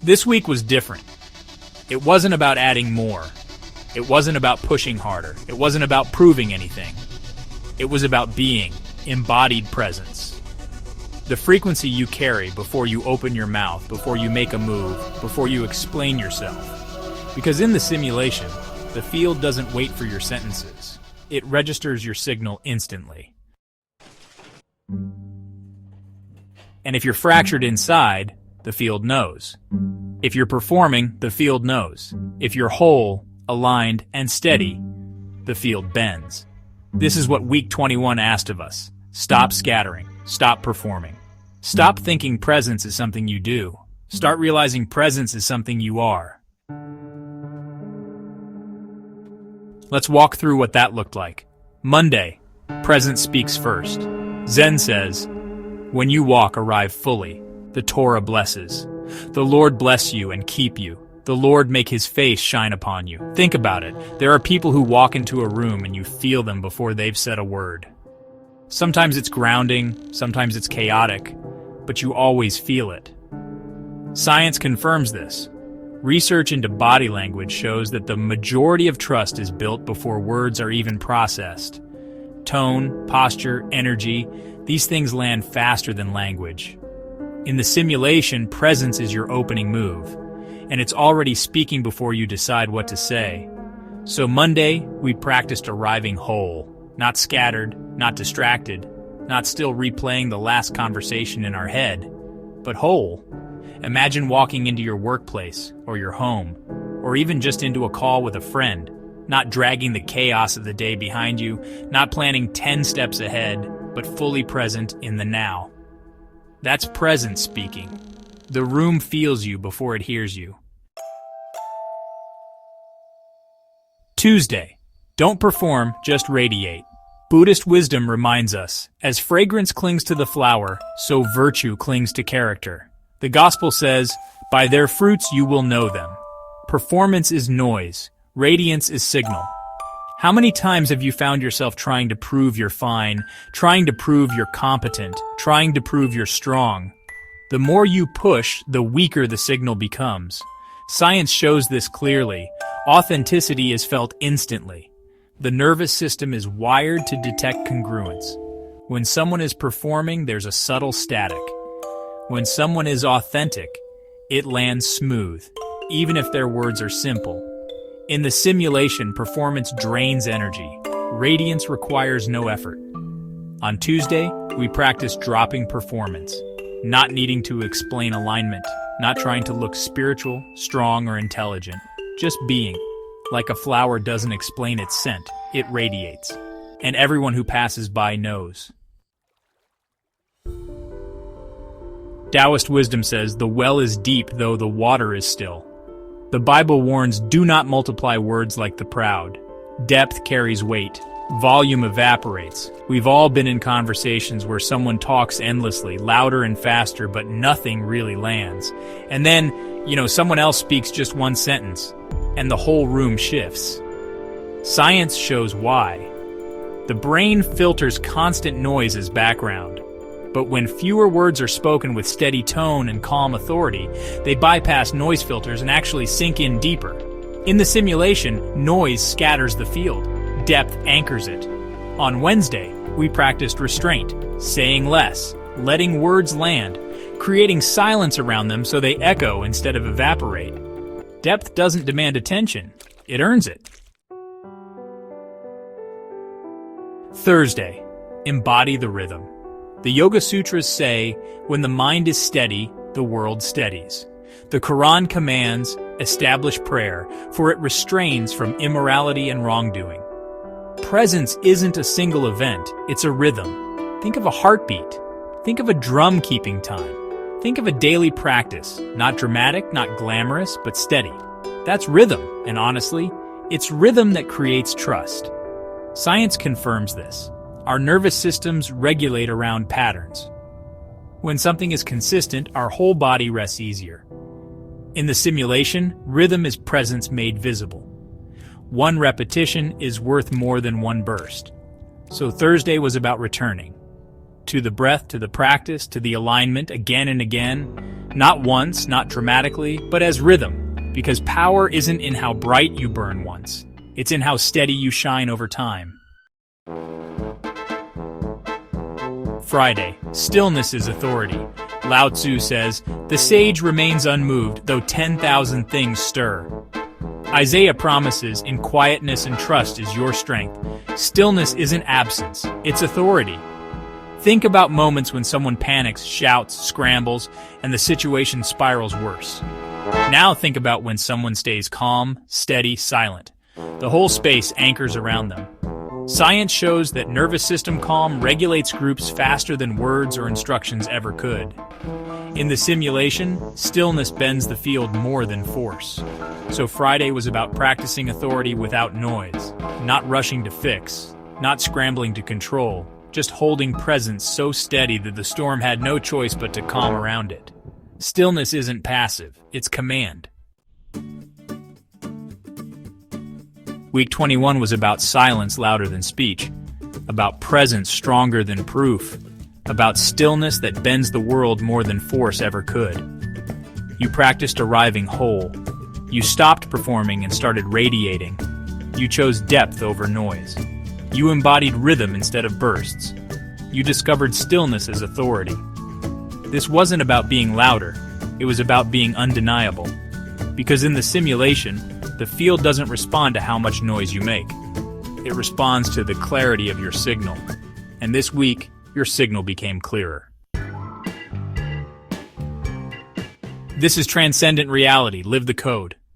This week was different. It wasn't about adding more. It wasn't about pushing harder. It wasn't about proving anything. It was about being, embodied presence. The frequency you carry before you open your mouth, before you make a move, before you explain yourself. Because in the simulation, the field doesn't wait for your sentences. It registers your signal instantly. And if you're fractured inside, the field knows. If you're performing, the field knows. If you're whole, aligned, and steady, the field bends. This is what week 21 asked of us. Stop scattering. Stop performing. Stop thinking presence is something you do. Start realizing presence is something you are. Let's walk through what that looked like. Monday, presence speaks first. Zen says, when you walk, arrive fully. The Torah blesses. The Lord bless you and keep you. The Lord make his face shine upon you. Think about it. There are people who walk into a room and you feel them before they've said a word. Sometimes it's grounding, sometimes it's chaotic, but you always feel it. Science confirms this. Research into body language shows that the majority of trust is built before words are even processed. Tone, posture, energy, these things land faster than language. In the simulation, presence is your opening move, and it's already speaking before you decide what to say. So Monday, we practiced arriving whole, not scattered, not distracted, not still replaying the last conversation in our head, but whole. Imagine walking into your workplace, or your home, or even just into a call with a friend, not dragging the chaos of the day behind you, not planning 10 steps ahead, but fully present in the now. That's presence speaking. The room feels you before it hears you. Tuesday. Don't perform, just radiate. Buddhist wisdom reminds us, as fragrance clings to the flower, so virtue clings to character. The gospel says, by their fruits you will know them. Performance is noise. Radiance is signal. How many times have you found yourself trying to prove you're fine, trying to prove you're competent, trying to prove you're strong? The more you push, the weaker the signal becomes. Science shows this clearly. Authenticity is felt instantly. The nervous system is wired to detect congruence. When someone is performing, there's a subtle static. When someone is authentic, it lands smooth, even if their words are simple. In the simulation, performance drains energy. Radiance requires no effort. On Tuesday, we practiced dropping performance, not needing to explain alignment, not trying to look spiritual, strong, or intelligent, just being. Like a flower doesn't explain its scent, it radiates. And everyone who passes by knows. Taoist wisdom says, the well is deep though the water is still. The Bible warns, do not multiply words like the proud. Depth carries weight. Volume evaporates. We've all been in conversations where someone talks endlessly, louder and faster, but nothing really lands. And then, someone else speaks just one sentence, and the whole room shifts. Science shows why. The brain filters constant noise as background. But when fewer words are spoken with steady tone and calm authority, they bypass noise filters and actually sink in deeper. In the simulation, noise scatters the field. Depth anchors it. On Wednesday, we practiced restraint, saying less, letting words land, creating silence around them so they echo instead of evaporate. Depth doesn't demand attention, it earns it. Thursday, embody the rhythm. The Yoga Sutras say, when the mind is steady, the world steadies. The Quran commands, establish prayer, for it restrains from immorality and wrongdoing. Presence isn't a single event, it's a rhythm. Think of a heartbeat. Think of a drum keeping time. Think of a daily practice, not dramatic, not glamorous, but steady. That's rhythm, and honestly, it's rhythm that creates trust. Science confirms this. Our nervous systems regulate around patterns. When something is consistent, our whole body rests easier. In the simulation, rhythm is presence made visible. One repetition is worth more than one burst. So Thursday was about returning. To the breath, to the practice, to the alignment, again and again. Not once, not dramatically, but as rhythm, because power isn't in how bright you burn once. It's in how steady you shine over time. Friday, stillness is authority. Lao Tzu says, "The sage remains unmoved, though 10,000 things stir." Isaiah promises, "In quietness and trust is your strength." Stillness isn't absence, it's authority. Think about moments when someone panics, shouts, scrambles, and the situation spirals worse. Now think about when someone stays calm, steady, silent. The whole space anchors around them. Science shows that nervous system calm regulates groups faster than words or instructions ever could. In the simulation, stillness bends the field more than force. So Friday was about practicing authority without noise, not rushing to fix, not scrambling to control, just holding presence so steady that the storm had no choice but to calm around it. Stillness isn't passive, it's command. Week 21 was about silence louder than speech, about presence stronger than proof, about stillness that bends the world more than force ever could. You practiced arriving whole. You stopped performing and started radiating. You chose depth over noise. You embodied rhythm instead of bursts. You discovered stillness as authority. This wasn't about being louder, it was about being undeniable. Because in the simulation, the field doesn't respond to how much noise you make. It responds to the clarity of your signal. And this week, your signal became clearer. This is Transcendent Reality. Live the code.